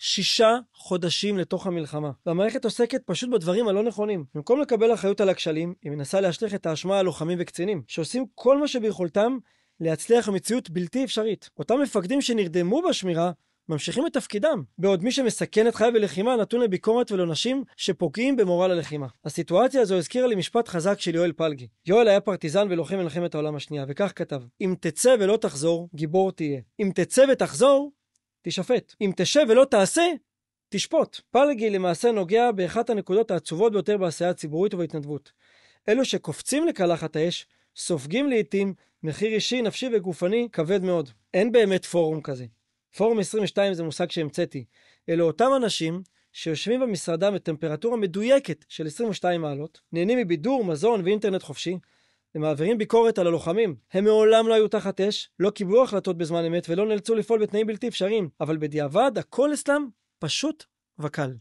6 חודשים לתוך המלחמה. והמערכת עוסקת פשוט בדברים הלא נכונים. במקום לקבל אחריות על הכשלים, היא מנסה להשליך את האשמה על לוחמים וקצינים, שעושים כל מה שביכולתם להצליח במציאות בלתי אפשרית. אותם מפקדים שנרדמו בשמירה, ממשיכים את תפקידם, בעוד מי שמסכן את חייו בלחימה נתון לביקורת ולעונשים שפוגעים במורל הלחימה. הסיטואציה הזו הזכירה לי משפט חזק של יואל פלגי. יואל היה פרטיזן ולוחם במלחמת העולם השנייה, וכך כתב: אם תצא ולא תחזור, גיבור תהיה. אם תצא ותחזור, תשפט. אם תשב ולא תעשה, תשפוט. פלגי למעשה נוגע באחת הנקודות העצובות ביותר בעשייה הציבורית ובהתנדבות. אלו שקופצים לקלחת האש, סופגים לעתים מחיר אישי, נפשי וגופני כבד מאוד. אין באמת פורום כזה. פורום 22 זה מושג שהמצאתי. אלו אותם אנשים שיושבים במשרדם בטמפרטורה מדויקת של 22 מעלות, נהנים מבידור, מזון ואינטרנט חופשי, ומעבירים ביקורת על הלוחמים. הם מעולם לא היו תחת אש, לא קיבלו החלטות בזמן אמת ולא נאלצו לפעול בתנאים בלתי אפשריים, אבל בדיעבד הכל אצלם פשוט וקל.